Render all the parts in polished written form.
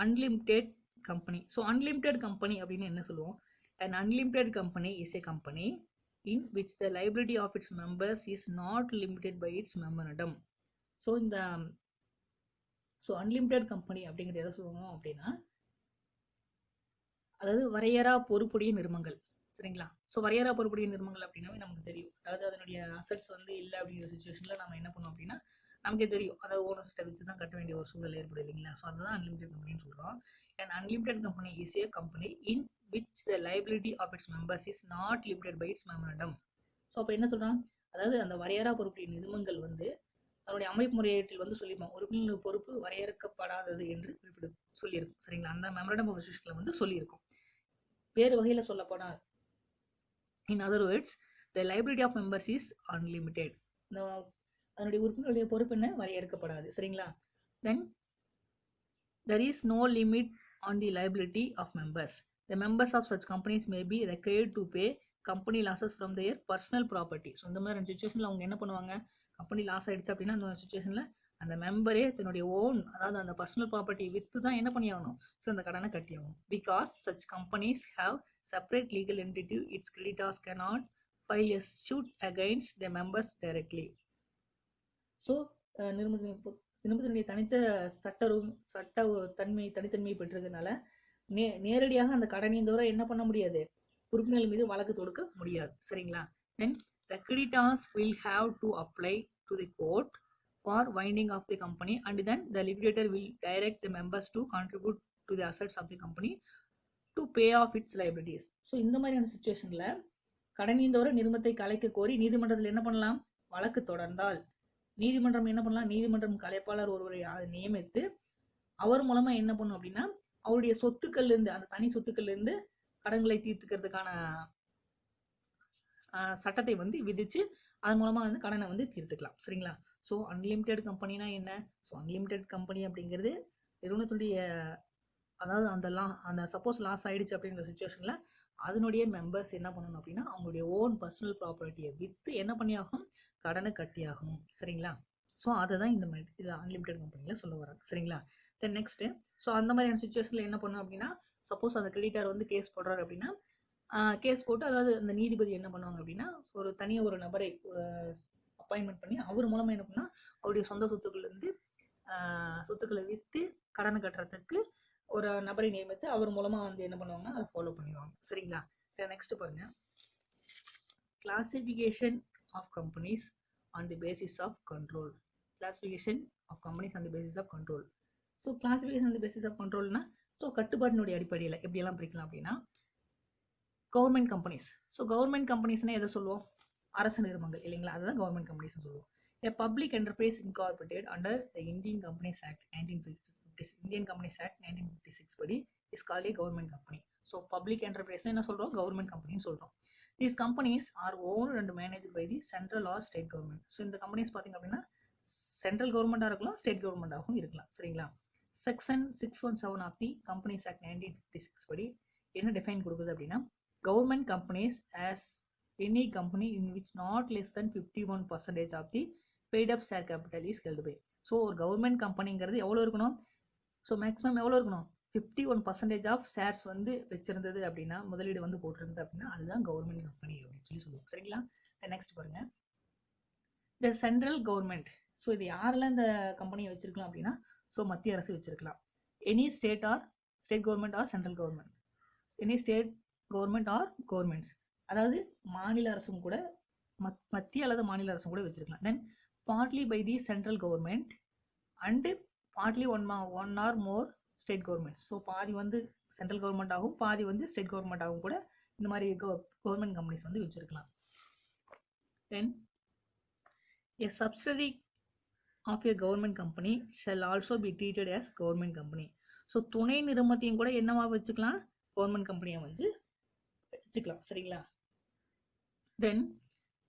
unlimited company. So unlimited company அப்படின்னு என்ன சொல்லுவோம்? An unlimited company is a company in which the liability of its members is not limited by its memorandum. So இந்த unlimited company அப்படிங்கிறது எதை சொல்லுவோம் அப்படின்னா, அதாவது வரையறா பொறுப்புடைய நிறுவனங்கள். சரிங்களா? ஸோ வரையறா பொறுப்புடைய நிறுவனங்கள் அப்படின்னாவே நமக்கு தெரியும். அதாவது அதனுடைய அசட்ஸ் வந்து இல்லை அப்படிங்கிற சுச்சுவேஷனில் நம்ம என்ன பண்ணோம் அப்படின்னா, நமக்கே தெரியும், அதாவது ஓனர்ஸ்ட்டை வச்சு தான் கட்ட வேண்டிய ஒரு சூழல் ஏற்படும் இல்லைங்களா? ஸோ அதுதான் அன்லிமிட்டெட் கம்பெனின்னு சொல்கிறோம். And unlimited company is a company in which the liability of its members is not limited by its memorandum. So அப்போ என்ன சொல்கிறான், அதாவது அந்த வரையறா பொறுப்புடைய நிறுவனங்கள் வந்து அதனுடைய அமைப்பு முறையீட்டில் வந்து சொல்லியிருப்பான், உறுப்பினர் பொறுப்பு வரையறுக்கப்படாதது என்று சொல்லியிருக்கும். சரிங்களா? அந்த மெமரண்டம் ஆஃப் அசோசியேஷனில் வந்து சொல்லியிருக்கும். வேறு வகையில் சொல்லப்போனால், in other words, the liability of members is unlimited. அதனுடைய உறுப்பினருடைய பொறுப்பு என்ன, வரையறுக்கப்படாது. சரிங்களா? then there is no limit on the liability of members. The members of such companies may be required to pay company losses from their personal property. So இந்த மாதிரி சுச்சுவேஷனில் அவங்க என்ன பண்ணுவாங்க, கம்பெனி லாஸ் ஆகிடுச்சு அப்படின்னா அந்த சுச்சுவேஷனில் அந்த மெம்பரே தன்னுடைய ஓன், அதாவது அந்த பர்சனல் ப்ராப்பர்ட்டி விற்று தான் என்ன பண்ணி ஆகணும், ஸோ அந்த கடனை கட்டி ஆகணும். Because such companies have separate legal entity, it's creditors cannot file a suit against the members directly. So நிறுவனத்தினுடைய தனித்தன்மையை பெற்றிருக்கனால நேரடியாக அந்த கடனையும் தவிர என்ன பண்ண முடியாது, உறுப்பினர்கள் மீது வழக்கு தொடுக்க முடியாது. சரிங்களா? தென் the creditors will have to apply to the court for winding of the company, and then the liquidator will direct the members to contribute to the assets of the company to pay off its liabilities. So இந்த மாதிரியான சுச்சுவேஷனில் கடனையும் தவிர நிறுவனத்தை கலைக்க கோரி நீதிமன்றத்தில் என்ன பண்ணலாம், வழக்கு தொடர்ந்தால் நீதிமன்றம் என்ன பண்ணலாம், நீதிமன்றம் கலைப்பாளர் ஒருவரை நியமித்து அவர் மூலமா என்ன பண்ணும் அப்படின்னா, அவருடைய சொத்துக்கள் இருந்து, அந்த தனி சொத்துக்கள் இருந்து கடன்களை தீர்த்துக்கிறதுக்கான சட்டத்தை வந்து விதிச்சு அதன் மூலமா வந்து கடனை வந்து தீர்த்துக்கலாம். சரிங்களா? ஸோ அன்லிமிட்டெட் கம்பெனினா என்ன? ஸோ அன்லிமிட்டெட் கம்பெனி அப்படிங்கிறது நிறுவனத்துடைய, அதாவது அந்த சப்போஸ் லாஸ் ஆயிடுச்சு அப்படிங்கிற சுச்சுவேஷனில் அதனுடைய மெம்பர்ஸ் என்ன பண்ணணும் அப்படின்னா, அவங்களுடைய ஓன் பர்சனல் ப்ராப்பர்ட்டியை விற்று என்ன பண்ணியாகும், கடனை கட்டியாகும். சரிங்களா? ஸோ அதை தான் இந்த மாதிரி இது அன்லிமிட்டெட் கம்பெனியில் சொல்ல வராங்க. சரிங்களா? தென் நெக்ஸ்ட்டு, ஸோ அந்த மாதிரியான சுச்சுவேஷனில் என்ன பண்ணும் அப்படின்னா, சப்போஸ் அந்த கிரெடிட்டார் வந்து கேஸ் போடுறாரு அப்படின்னா, கேஸ் போட்டு, அதாவது அந்த நீதிபதி என்ன பண்ணுவாங்க அப்படின்னா, ஒரு நபரை அப்பாயின்மெண்ட் பண்ணி அவர் மூலமாக என்ன பண்ணால் அவருடைய சொந்த சொத்துக்களை விற்று கடனை கட்டுறதுக்கு ஒரு நபரை நியமித்து அவர் மூலமாக வந்து என்ன பண்ணுவாங்கன்னா அதை ஃபாலோ பண்ணிடுவாங்க. சரிங்களா? நெக்ஸ்ட் பாருங்க, classification of companies on the basis of control. Classification of companies on the basis of control. So classification on the basis of கண்ட்ரோல்னா, ஸோ கட்டுப்பாட்டினுடைய அடிப்படையில் எப்படியெல்லாம் பிரிக்கலாம் அப்படின்னா, கவர்மெண்ட் கம்பெனிஸ். ஸோ கவர்மெண்ட் கம்பெனிஸ்னால் எதை சொல்லுவோம், அரசு நிறுவனங்கள் இல்லைங்களா, அதுதான் கவர்மெண்ட் கம்பெனிஸ்னு சொல்லுவோம். A public enterprise incorporated under the Indian Companies Act 1956 படி is called a government company. So public enterprise என்ன சொல்றோம், கவர்மெண்ட் கம்பெனின்னு சொல்றோம். These companies are owned and managed by the central or state government. So இந்த companies பார்த்தீங்க அப்படின்னா central கவர்மெண்ட்டாக இருக்கலாம், state கவர்மெண்ட்டாகவும் இருக்கலாம். சரிங்களா? Section 617 of the companies act 1956 படி என்ன டிஃபைன் கொடுக்குது அப்படின்னா, government companies as any company in which not less than 51% of the paid up share capital is held by. So ஒரு கவர்மெண்ட் கம்பெனிங்கிறது எவ்வளோ இருக்கணும், ஸோ மேக்ஸிமம் எவ்வளோ இருக்கணும், 51% ஆஃப் ஷேர்ஸ் வந்து வச்சிருந்தது அப்படின்னா, முதலீடு வந்து போட்டிருந்தது அப்படின்னா அதுதான் கவர்மெண்ட் கம்பெனி அப்படின்னு சொல்லுவோம். சரிங்களா? நெக்ஸ்ட் பாருங்க, இந்த சென்ட்ரல் கவர்மெண்ட். ஸோ இது யாரெல்லாம் இந்த கம்பெனியை வச்சிருக்கலாம் அப்படின்னா, ஸோ மத்திய அரசு வச்சிருக்கலாம். Any state government or central government, any state government or governments, அதாவது மாநில அரசும் கூட, மத்திய அல்லது மாநில அரசும் கூட வச்சிருக்கலாம். Then partly by the central government and partly one or more state government. So பாதி வந்து சென்ட்ரல் கவர்மெண்ட் ஆகும், பாதி வந்து ஸ்டேட் கவர்மெண்ட் ஆகும் கூட இந்த மாதிரி கவர்மெண்ட் கம்பெனிஸ் வந்து வச்சிருக்கலாம். தென் a subsidiary of a government company shall also be treated as government company. So துணை நிறுவனத்தையும் கூட என்னவா வச்சுக்கலாம், கவர்மெண்ட் கம்பெனியை வந்து வச்சுக்கலாம். சரிங்களா? Then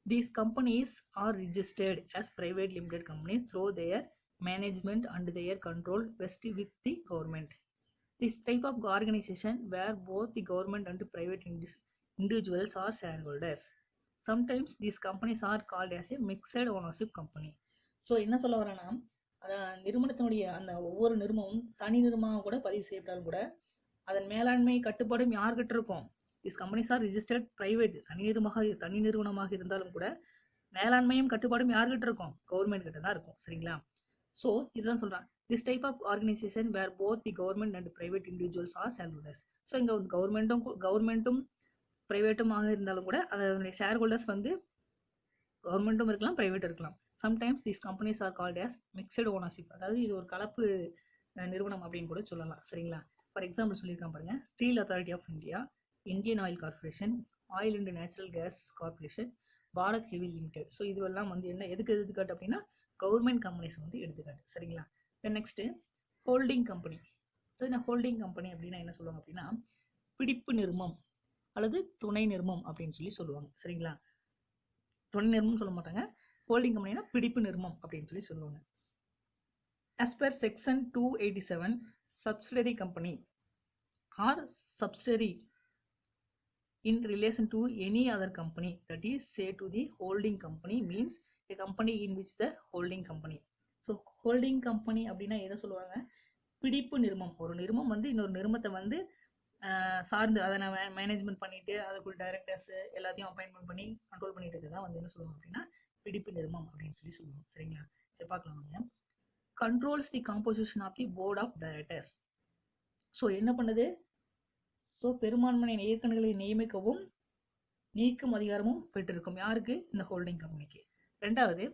these companies are registered as private limited companies through their management and their control vested with the government. This type of organization where both the government and private individuals are shareholders. Sometimes these companies are called as a mixed ownership company. So என்ன சொல்ல வரேன்னா, நிறுவனத்தினுடைய அந்த ஒவ்வொரு நிறுவனமும் தனி நிறுவனமாக கூட பதிவு செய்யப்பட்டாலும் கூட அதன் மேலாண்மை கட்டுப்பாடும் யார்கிட்ட இருக்கும்? This companies are registered private. தனி நிறுவனமாக இருந்தாலும் கூட மேலாண்மையும் கட்டுப்பாடும் யார்கிட்ட இருக்கும்? கவர்மெண்ட் கிட்ட தான் இருக்கும். சரிங்களா? ஸோ இதுதான் சொல்றான். This type of organisation where both the government and private individuals are shareholders. So இங்கே கவர்மெண்ட்டும் பிரைவேட்டுமாக இருந்தாலும் கூட அதனுடைய ஷேர் ஹோல்டர்ஸ் வந்து கவர்மெண்ட்டும் இருக்கலாம், பிரைவேட்டும் இருக்கலாம். Sometimes these companies are called as mixed ownership. அதாவது இது ஒரு கலப்பு நிறுவனம் அப்படின்னு கூட சொல்லலாம். சரிங்களா? ஃபார் எக்ஸாம்பிள் சொல்லியிருக்கான் பாருங்க. Steel authority of India, Indian oil corporation, oil and natural gas corporation, Bharat heavy limited. So இதுவெல்லாம் வந்து என்ன எதுக்கு எடுத்துக்காட்டு அப்படின்னா கவர்மெண்ட் கம்பெனிஸ் வந்து எடுத்துக்காட்டு. சரிங்களா? Then next holding company. Holding company அப்படின்னா என்ன சொல்லுவாங்க அப்படின்னா பிடிப்பு நிறுவனம் அல்லது துணை நிறுவனம் அப்படின்னு சொல்லி சொல்லுவாங்க. சரிங்களா? துணை நிறுவனம் சொல்ல மாட்டாங்க. ஹோல்டிங் கம்பெனினா பிடிப்பு நிறுவனம் அப்படின்னு சொல்லி சொல்லுவாங்க. as per section 287, subsidiary company or subsidiary in relation to any other company, that is say to the holding company, means a company in which the holding company. so holding company அப்படின்னா எதை சொல்லுவாங்க? பிடிப்பு நிறுவனம். ஒரு நிறுவனம் வந்து இன்னொரு நிறுவனத்தை வந்து சார்ந்து அதை நான் மேனேஜ்மெண்ட் பண்ணிட்டு அதுக்குள்ள டைரக்டர்ஸ் எல்லாத்தையும் அப்பாயின்மெண்ட் பண்ணி கண்ட்ரோல் பண்ணிட்டு இருக்கதான் வந்து என்ன சொல்லுவாங்க அப்படின்னா பிடிப்பு நிறுவனம் அப்படின்னு சொல்லி சொல்லுவாங்க. சரிங்களா? சரி பார்க்கலாம் வாங்க. Controls the composition of the board of directors. So என்ன பண்ணுது? ஸோ பெரும்பான்மை இயக்குநர்களை நியமிக்கவும் நீக்கும் அதிகாரமும் பெற்றிருக்கும். யாருக்கு? இந்த ஹோல்டிங் கம்பெனிக்கு. ரெண்டாவது,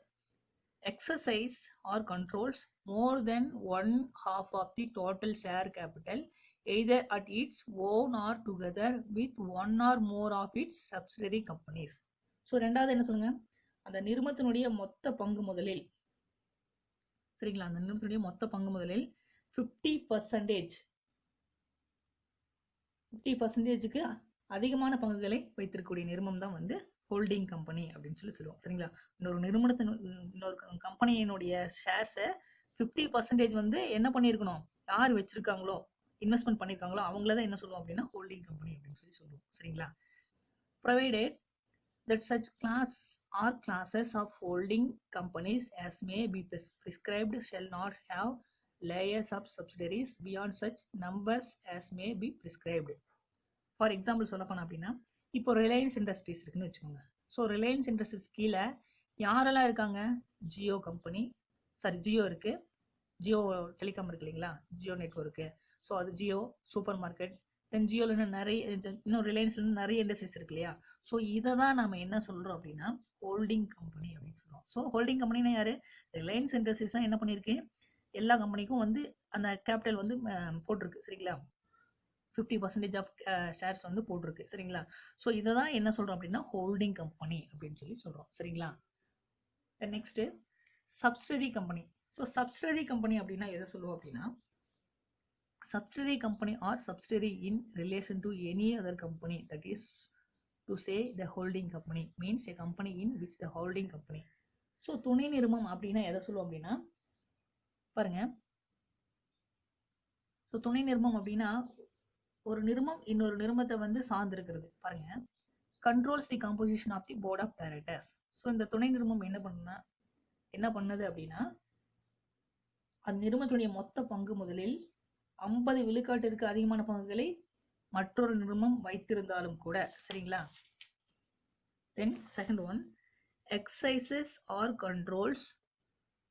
exercise or controls more than 1/2 of the total share capital either at its own or together with one or more of its subsidiary companies. So ரெண்டாவது என்ன சொல்லுங்க? அந்த நிறுவனத்தினுடைய மொத்த பங்கு முதலில், சரிங்களா, அந்த நிறுவனத்தினுடைய மொத்த பங்கு முதலில் 50%க்கு அதிகமான பங்குகளை வைத்திருக்கக்கூடிய நிறுவனம் தான் வந்து ஹோல்டிங் கம்பெனி அப்படின்னு சொல்லி சொல்லுவோம். சரிங்களா? இன்னொரு கம்பெனியினுடைய ஷேர்ஸை 50% வந்து என்ன பண்ணியிருக்கணும்? யார் வச்சிருக்காங்களோ, இன்வெஸ்ட்மெண்ட் பண்ணியிருக்காங்களோ அவங்கள தான் என்ன சொல்லுவோம் அப்படின்னா ஹோல்டிங் கம்பெனி அப்படின்னு சொல்லி சொல்லுவோம். சரிங்களா? provided that such class or classes of holding companies as may be prescribed shall not have layers of subsidiaries beyond such numbers as may be prescribed. for example சொல்ல போனா அப்படின்னா இப்போ ரிலையன்ஸ் இண்டஸ்ட்ரீஸ் இருக்குன்னு வச்சுக்கோங்க. ஸோ ரிலையன்ஸ் இண்டஸ்ட்ரீஸ் கீழே யாரெல்லாம் இருக்காங்க? Jio company, Jio இருக்கு, ஜியோ டெலிகாம் இருக்கு இல்லைங்களா, ஜியோ நெட்வொர்க்கு. ஸோ அது ஜியோ சூப்பர் மார்க்கெட். தென் ஜியோவில் இன்னும் ரிலையன்ஸ்ல நிறைய இண்டஸ்ட்ரீஸ் இருக்கு இல்லையா? ஸோ இதை தான் நம்ம என்ன சொல்றோம் அப்படின்னா ஹோல்டிங் கம்பெனி அப்படின்னு சொல்றோம். ஸோ ஹோல்டிங் கம்பெனினா யாரு? ரிலையன்ஸ் இண்டஸ்ட்ரீஸ் தான் என்ன பண்ணிருக்கு? எல்லா கம்பெனிக்கும் வந்து அந்த கேபிட்டல் வந்து போட்டிருக்கு. சரிங்களா? 50% ஆஃப் ஷேர்ஸ் வந்து போட்டிருக்கு. சரிங்களா? ஸோ இதை தான் என்ன சொல்றோம் அப்படின்னா ஹோல்டிங் கம்பெனி அப்படின்னு சொல்லி சொல்றோம். சரிங்களா? Next subsidiary company. So subsidiary company அப்படின்னா எதை சொல்லுவோம் அப்படின்னா subsidiary company or subsidiary in relation to any other company, that is to say the holding company, means a company in which the holding company. So துணை நிறுவனம் அப்படின்னா எதை சொல்லுவோம் அப்படின்னா பாருங்க. ஸோ துணை நிறுவனம் அப்படின்னா ஒரு நிறுவனம் இன்னொரு நிறுவனத்தை வந்து சார்ந்திருக்கிறது. பாருங்க, controls the composition of the board of directors. So இந்த துணை நிறுவனம் என்ன பண்ணுது அப்படின்னா அந்த நிறுவனத்துடைய மொத்த பங்கு முதலில் 50 விழுக்காட்டிற்கு அதிகமான பங்குகளை மற்றொரு நிறுவனம் வைத்திருந்தாலும் கூட. சரிங்களா? Then second one, exercises or controls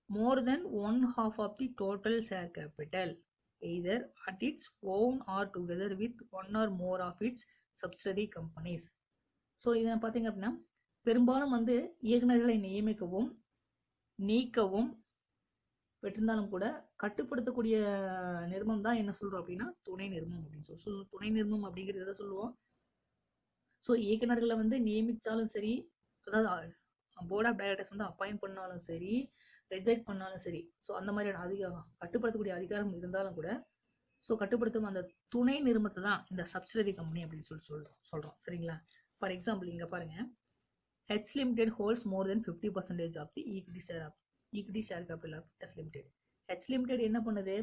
more than 1/2 of the total share capital either at its own or together with one or more of its subsidiary companies. So இதை பார்த்தீங்க அப்படின்னா பெரும்பாலும் வந்து இயக்குநர்களை நியமிக்கவும் நீக்கவும் பெற்றிருந்தாலும் கூட கட்டுப்படுத்தக்கூடிய நிறுவனம் தான் என்ன சொல்றோம் அப்படின்னா துணை நிறுவனம் அப்படின்னு சொல்லுவோம். ஸோ துணை நிறுவனம் அப்படிங்கிறது எதை சொல்லுவோம்? ஸோ இயக்குநர்களை வந்து நியமிச்சாலும் சரி, அதாவது போர்ட் ஆஃப் டைரக்டர்ஸ் வந்து அப்பாயிண்ட் பண்ணாலும் சரி, ரிஜெக்ட் பண்ணாலும் சரி, ஸோ அந்த மாதிரியான கட்டுப்படுத்தக்கூடிய அதிகாரம் இருந்தாலும் கூட ஸோ கட்டுப்படுத்தும் அந்த துணை நிறுவனத்தை தான் இந்த சப்சிடரி கம்பெனி அப்படின்னு சொல்றோம். சரிங்களா? ஃபார் எக்ஸாம்பிள் இங்க பாருங்க, H limited holds more than 50% of the equity share capital of S limited. H limited என்ன பண்ணுது?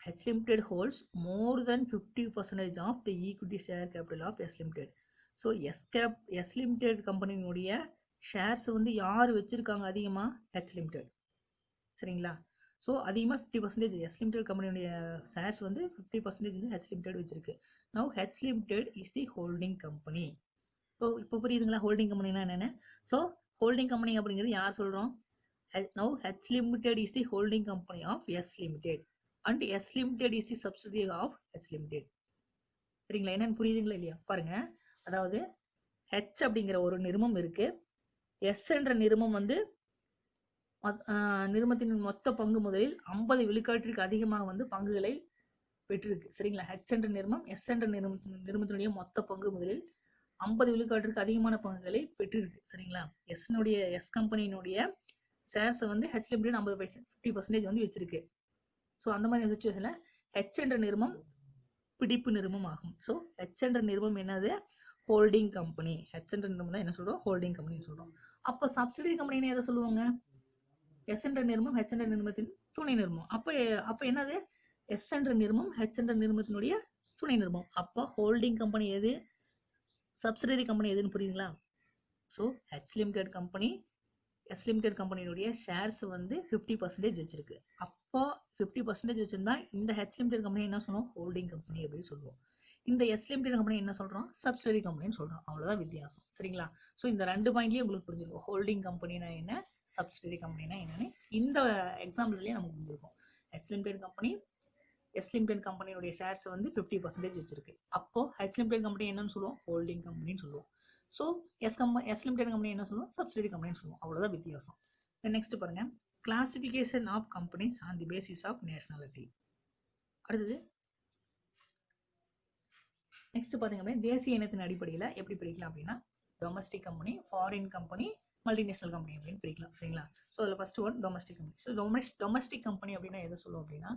H limited holds more than 50% of the equity share capital of S limited. So S limited கம்பெனியினுடைய shares வந்து யார் வச்சிருக்காங்க அதிகமா? H limited. சரிங்களா? So அதிகமாக 50% S limited கம்பெனியுடைய ஷேர்ஸ் வந்து 50% வந்து ஹெச் லிமிடெட் வச்சிருக்கு. Now H limited is the holding company. இப்போ புரியுதுங்களா ஹோல்டிங் கம்பெனினா என்னென்னு? ஸோ ஹோல்டிங் கம்பெனி அப்படிங்கிறது யார் சொல்கிறோம்? Now H limited is the holding company of S limited and S limited is the subsidiary of H limited. சரிங்களா? என்னன்னு புரியுதுங்களா இல்லையா? பாருங்க, அதாவது ஹெச் அப்படிங்கிற ஒரு நிறுவனம் இருக்கு. எஸ் என்ற நிறுவனம் வந்து நிறுவனத்தின் மொத்த பங்கு முதலில் 50 விழுக்காட்டிற்கு அதிகமாக வந்து பங்குகளை பெற்றிருக்கு. சரிங்களா? ஹெச் என்ற நிறுவனம் எஸ் என்ற நிறுவனத்தினுடைய மொத்த பங்கு முதலில் 50 விழுக்காட்டிற்கு அதிகமான பங்குகளை பெற்றிருக்கு. சரிங்களா? எஸ் கம்பெனியினுடைய ஷேர்ஸை வந்து ஹெச் லிமிடெட் 50% வந்து வச்சிருக்கு. ஸோ அந்த மாதிரி சுச்சுவேஷன்ல ஹெச் என்ற நிறுவனம் பிடிப்பு நிறுவனம் ஆகும். ஸோ ஹெச் என்ற நிறுவனம் என்னது? Holding company. ஹெச் என்ற நிறுவனம் தான் என்ன சொல்றோம்? ஹோல்டிங் கம்பெனி சொல்றோம். அப்போ சப்சிடரி கம்பெனின்னு எதை சொல்லுவாங்க? எஸ் என்ற நிறுவனம் ஹெச் என்ற நிறுவனத்தின் துணை நிறுவனம். அப்போ என்னது? எஸ் என்ற நிறுவனம் ஹெச் என்ற நிறுவனத்தினுடைய துணை நிறுவனம். அப்போ ஹோல்டிங் கம்பெனி எது, சப்சிடரி கம்பெனி எதுன்னு புரியுதுங்களா? So H limited company S limited கம்பெனியுடைய ஷேர்ஸ் வந்து 50% வச்சிருக்கு. அப்போ 50% வச்சிருந்தா இந்த ஹெச் லிமிடெட் கம்பெனி என்ன சொல்லுவோம்? ஹோல்டிங் கம்பெனி அப்படின்னு சொல்லுவோம். இந்த எஸ் லிமிடெட் கம்பெனி என்ன சொல்றோம்? சப்சிடரி கம்பெனின்னு சொல்றோம். அவ்வளவுதான் வித்தியாசம். சரிங்களா? ஸோ இந்த 2 பாயிண்ட்லயும் உங்களுக்கு புரிஞ்சிருக்கும். ஹோல்டிங் கம்பெனினா என்ன, சப்சிடரி கம்பெனினா என்னன்னு இந்த எக்ஸாம்பிள்லயே நமக்கு புரிஞ்சிருக்கும். H limited company S limited கம்பெனியுடைய ஷேர்ஸ் வந்து 50% வச்சிருக்கு. அப்போ ஹெச் லிமிடெட் கம்பெனி என்னன்னு சொல்லுவோம்? ஹோல்டிங் கம்பெனின்னு சொல்லுவோம். ஸோ எஸ் லிமிடெட் கம்பெனி என்ன சொல்லுவோம்? சப்சிடரி கம்பெனின்னு சொல்லுவோம். அவ்வளோதான் வித்தியாசம். நெக்ஸ்ட் பாருங்க, classification of companies on the basis of nationality. அடுத்தது நெக்ஸ்ட் பாத்தீங்க அப்படின்னா தேசிய இனத்தின் அடிப்படையில் எப்படி பிரிக்கலாம் அப்படின்னா domestic company, foreign company, multinational company அப்படின்னு பிரிக்கலாம். சரிங்களா? ஸோ அதில் first one domestic company. So domestic company அப்படின்னா எதை சொல்லுவோம் அப்படின்னா